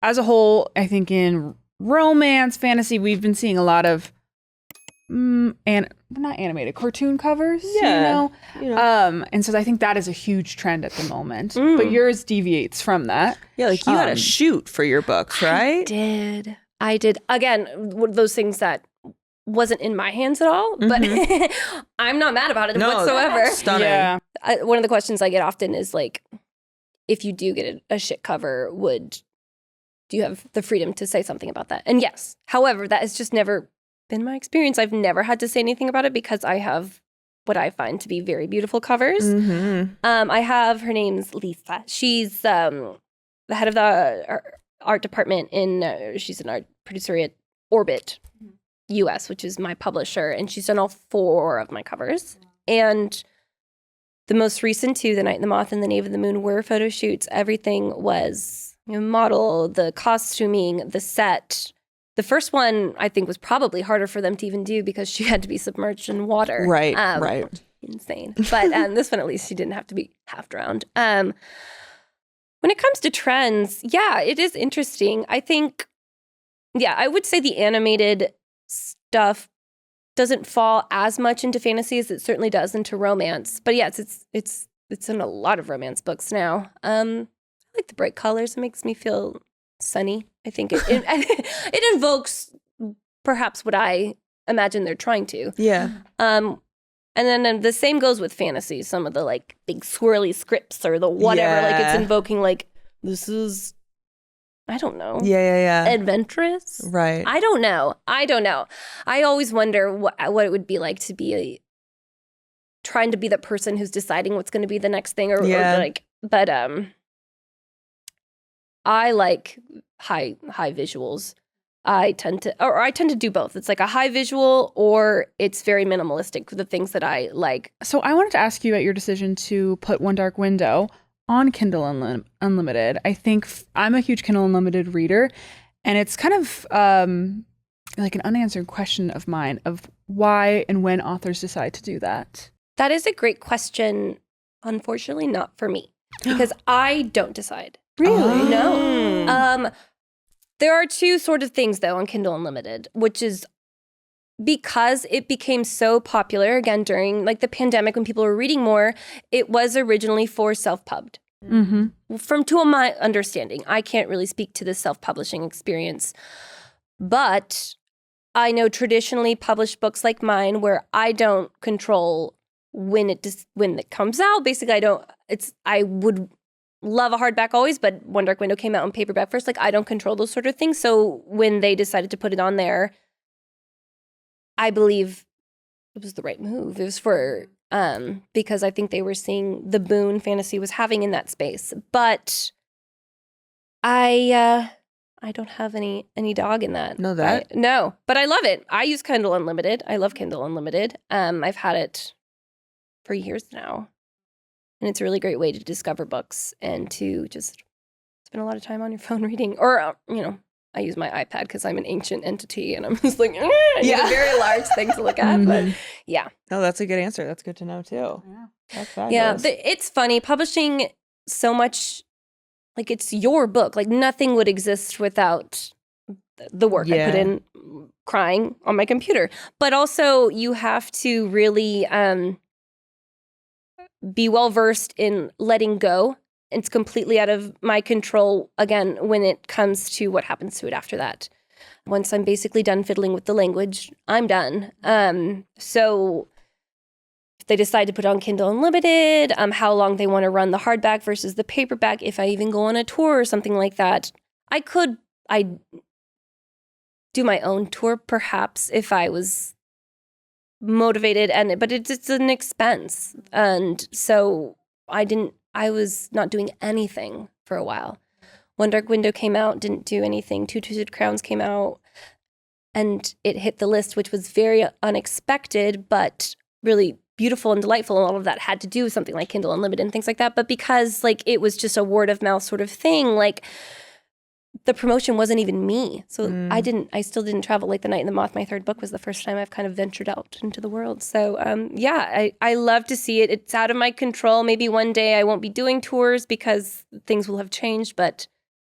as a whole, I think in romance, fantasy, we've been seeing a lot of and not animated cartoon covers, and so I think that is a huge trend at the moment. But yours deviates from that. Yeah, like you had a shoot for your books, right? I did. Again, one of those things that wasn't in my hands at all, but I'm not mad about it whatsoever. Stunning. Yeah. One of the questions I get often is like, if you do get a shit cover, do you have the freedom to say something about that? And yes. However, that has just never been my experience. I've never had to say anything about it because I have what I find to be very beautiful covers. I have, her name's Lisa. She's the head of the art department she's an art producer at Orbit US, which is my publisher, and she's done all 4 of my covers. And the most recent 2, The Night and the Moth and The Knave of the Moon, were photo shoots. Everything was model, the costuming, the set. The first one, I think, was probably harder for them to even do because she had to be submerged in water. Right. Insane. But this one, at least, she didn't have to be half drowned. When it comes to trends, yeah, it is interesting. I think, I would say the animated stuff doesn't fall as much into fantasy as it certainly does into romance. But yes, it's in a lot of romance books now. I like the bright colors. It makes me feel sunny. I think it invokes perhaps what I imagine they're trying to. Yeah. And then the same goes with fantasy. Some of the like big swirly scripts or the whatever, like it's invoking like, this is, I don't know. Yeah. Adventurous? Right. I don't know. I always wonder what it would be like to be trying to be the person who's deciding what's going to be the next thing or like, but I like high visuals. I tend to do both. It's like a high visual or it's very minimalistic for the things that I like. So I wanted to ask you about your decision to put One Dark Window on Kindle Unlimited. I think I'm a huge Kindle Unlimited reader, and it's kind of like an unanswered question of mine of why and when authors decide to do that. That is a great question. Unfortunately, not for me, because I don't decide. Really? No. There are 2 sort of things, though, on Kindle Unlimited, which is because it became so popular, again, during like the pandemic when people were reading more, it was originally for self-pubbed. To my understanding, I can't really speak to the self-publishing experience, but I know traditionally published books like mine where I don't control when it comes out. Basically, I would love a hardback always, but One Dark Window came out in paperback first. Like, I don't control those sort of things. So when they decided to put it on there, I believe it was the right move. It was for, because I think they were seeing the boon fantasy was having in that space. But I don't have any dog in that. Know that? No, but I love it. I use Kindle Unlimited. I love Kindle Unlimited. I've had it for years now. And it's a really great way to discover books and to just spend a lot of time on your phone reading. Or, I use my iPad because I'm an ancient entity and I'm just like, it's a very large thing to look at. But yeah. No, that's a good answer. That's good to know too. Yeah. That's fabulous. Yeah, it's funny. Publishing so much, like it's your book. Like nothing would exist without the work I put in crying on my computer. But also you have to really be well-versed in letting go. It's completely out of my control, again, when it comes to what happens to it after that. Once I'm basically done fiddling with the language, I'm done. So if they decide to put on Kindle Unlimited, how long they want to run the hardback versus the paperback, if I even go on a tour or something like that, I do my own tour perhaps if I was motivated, but it's an expense. And so I was not doing anything for a while. One Dark Window came out, didn't do anything. Two Twisted Crowns came out, and it hit the list, which was very unexpected, but really beautiful and delightful. And all of that had to do with something like Kindle Unlimited and things like that. But because like it was just a word of mouth sort of thing, like the promotion wasn't even me. So I still didn't travel. Like The Night and the Moth, my 3rd book, was the first time I've kind of ventured out into the world. So I love to see it. It's out of my control. Maybe one day I won't be doing tours because things will have changed, but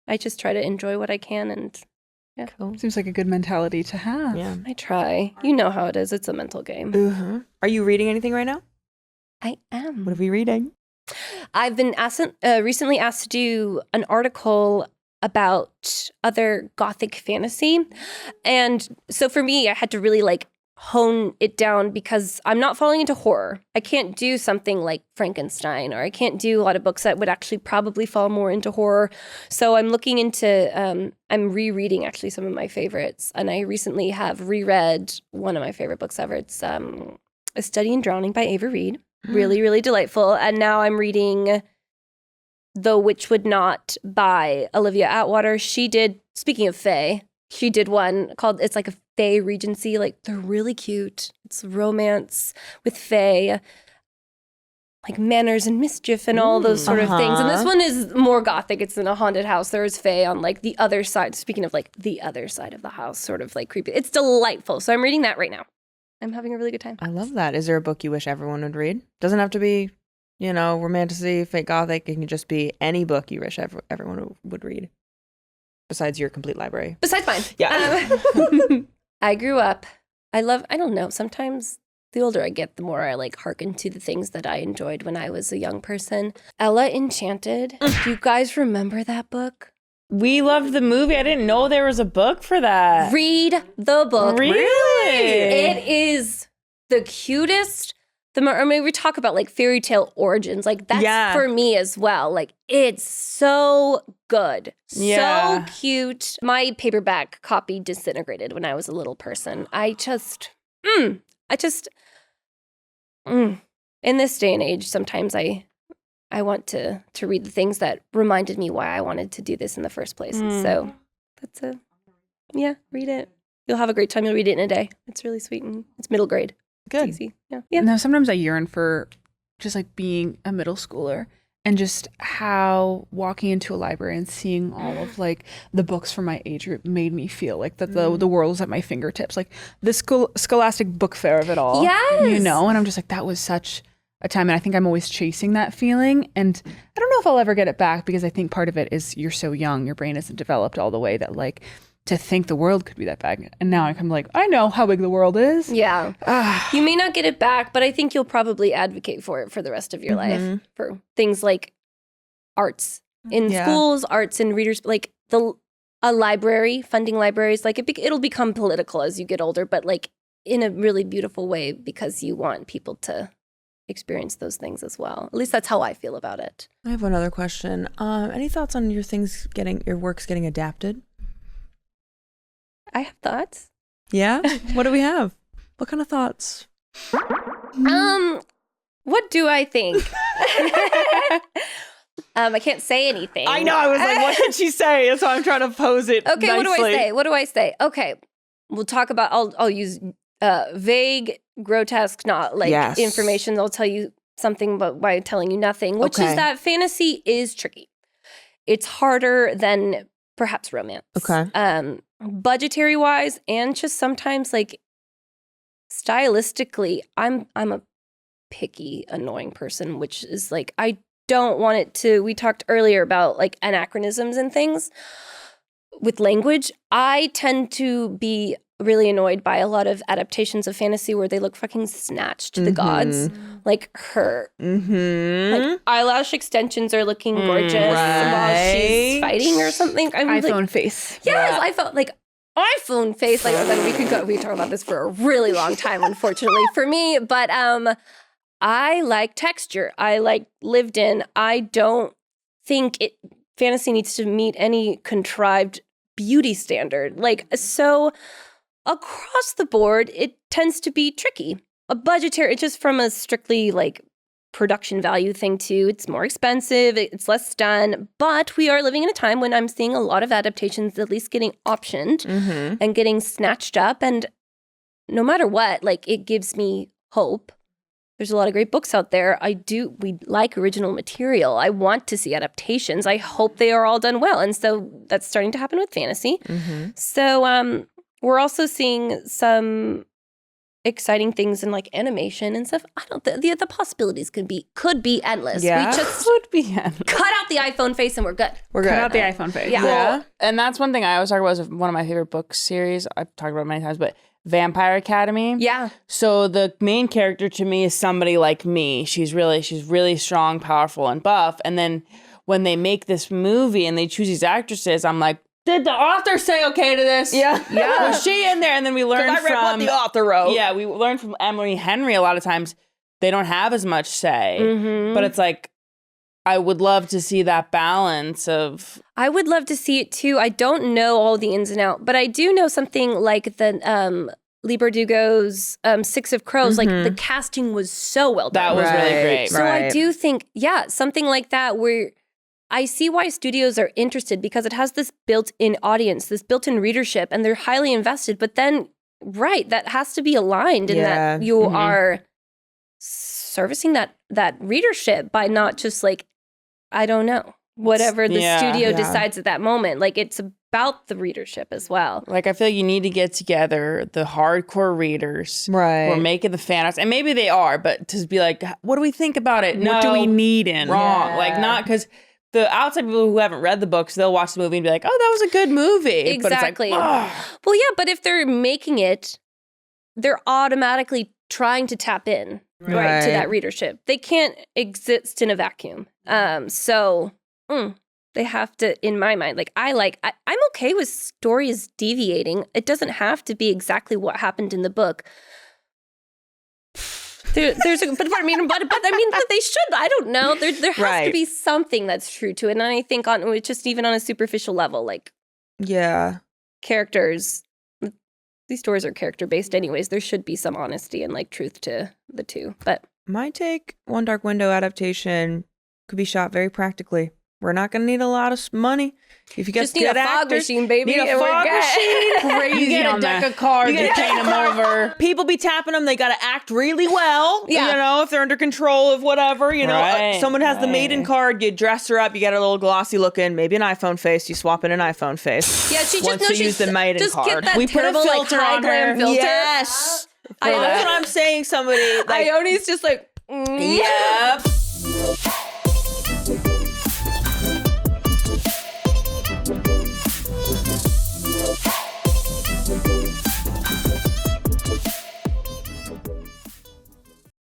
I just try to enjoy what I can, and Cool. Seems like a good mentality to have. Yeah. I try. You know how it is. It's a mental game. Uh-huh. Are you reading anything right now? I am. What are we reading? I've been recently asked to do an article about other Gothic fantasy. And so for me, I had to really like hone it down because I'm not falling into horror. I can't do something like Frankenstein, or I can't do a lot of books that would actually probably fall more into horror. So I'm looking into, I'm rereading actually some of my favorites. And I recently have reread one of my favorite books ever. It's A Study in Drowning by Ava Reed. Really, really delightful. And now I'm reading The Witch Would Not by Olivia Atwater. She did, speaking of fae, she did one called, it's like a fae regency. Like, they're really cute. It's romance with fae, like manners and mischief and all those sort of things. And this one is more Gothic. It's in a haunted house. There is fae on like the other side. Speaking of like the other side of the house, sort of like creepy. It's delightful. So I'm reading that right now. I'm having a really good time. I love that. Is there a book you wish everyone would read? Doesn't have to be, romantasy, fake Gothic. It can just be any book you wish everyone would read. Besides your complete library. Besides mine. Yeah. I grew up, I don't know, sometimes the older I get, the more I like hearken to the things that I enjoyed when I was a young person. Ella Enchanted. Do you guys remember that book? We loved the movie. I didn't know there was a book for that. Read the book. Really? It is the cutest. We talk about like fairy tale origins. Like that's for me as well. Like it's so good. Yeah. So cute. My paperback copy disintegrated when I was a little person. In this day and age, sometimes I want to read the things that reminded me why I wanted to do this in the first place. So read it. You'll have a great time. You'll read it in a day. It's really sweet and it's middle grade. Good. It's easy. Yeah. No, sometimes I yearn for just like being a middle schooler and just how walking into a library and seeing all of like the books from my age group made me feel like that the world was at my fingertips, like the scholastic book fair of it all. Yes. And I'm just like, that was such a time. And I think I'm always chasing that feeling. And I don't know if I'll ever get it back because I think part of it is you're so young, your brain isn't developed all the way that like to think the world could be that big. And now I'm like, I know how big the world is. Yeah. You may not get it back, but I think you'll probably advocate for it for the rest of your life. For things like arts in schools, arts in readers, like a library, funding libraries. Like it'll become political as you get older, but like in a really beautiful way because you want people to experience those things as well. At least that's how I feel about it. I have another question. Any thoughts on your works getting adapted? I have thoughts. Yeah? What do we have? What kind of thoughts? What do I think? I can't say anything. I know. I was like, what did she say? That's why I'm trying to pose it Okay, nicely. What do I say? Okay, we'll talk about, I'll use vague, grotesque, not like information. I'll tell you something but by telling you nothing, which is that fantasy is tricky. It's harder than perhaps romance. Okay. Budgetary wise and just sometimes like stylistically, I'm a picky, annoying person, which is like I don't want it to. We talked earlier about like anachronisms and things with language. I tend to be really annoyed by a lot of adaptations of fantasy where they look fucking snatched to the gods, like her. Like eyelash extensions are looking gorgeous while she's fighting or something. iPhone face. Yes, I felt like iPhone face. Like we talk about this for a really long time, unfortunately for me. But I like texture. I like lived in. I don't think fantasy needs to meet any contrived beauty standard. Like so. Across the board, it tends to be tricky. A budgetary, just from a strictly like production value thing too, it's more expensive, it's less done, but we are living in a time when I'm seeing a lot of adaptations at least getting optioned and getting snatched up. And no matter what, like it gives me hope. There's a lot of great books out there. We like original material. I want to see adaptations. I hope they are all done well. And so that's starting to happen with fantasy. So, we're also seeing some exciting things in like animation and stuff. I don't. The possibilities could be endless. Yeah. We just Would be endless. cut out the iPhone face and we're good. We're good. Cut out the iPhone face. Yeah. Yeah. And that's one thing I always talk about is one of my favorite book series. I've talked about it many times, but Vampire Academy. Yeah. So the main character to me is somebody like me. She's really strong, powerful, and buff. And then when they make this movie and they choose these actresses, I'm like, did the author say okay to this? Yeah. Yeah. Was she in there? And then we learned I read what the author wrote. Yeah, we learned from Emily Henry a lot of times they don't have as much say. Mhm. But it's like, I would love to see that balance of... I would love to see it too. I don't know all the ins and outs, but I do know something like the Lee Bardugo's Six of Crows. Like the casting was so well done. That was really Right, great. So I right. do think, something like that where I see why studios are interested because it has this built-in audience, this built-in readership, and they're highly invested. But then, that has to be aligned in Yeah. that you are servicing that readership by not just like, I don't know, whatever the studio Yeah. decides at that moment. Like it's about the readership as well. Like, I feel like you need to get together the hardcore readers Right. who are making the fan arts. And maybe they are, but to be like, what do we think about it? What do we need in? Wrong. Yeah. Like, not because the outside people who haven't read the books, they'll watch the movie and be like, oh, that was a good movie. Exactly. But it's like, "Ugh." Well, yeah, but if they're making it, they're automatically trying to tap in right, to Right. that readership. They can't exist in a vacuum. So they have to, in my mind, like I'm okay with stories deviating. It doesn't have to be exactly what happened in the book. But they should. I don't know. There has to Right. be something that's true to it. And I think just even on a superficial level, like Yeah. characters, these stories are character based anyways. There should be some honesty and like truth to the two. But My take, One Dark Window adaptation could be shot very practically. We're not going to need a lot of money. If you get just need a good fog actors, machine, baby. need a and we're fog good. machine. Crazy You get on a that. deck of cards You get to a chain deck them of over. People be tapping them. They got to act really well. Yeah. You know, if they're under control of whatever, you know, Right, someone has the maiden right. card, you dress her up, you get a little glossy looking, maybe an iPhone face, you swap in an iPhone face. Yeah, she just Once knows you use the maiden just card. get that We put a terrible like filter high on glam her. filter. Yes. I That's what I'm saying. Somebody like, Ione's just like, yep.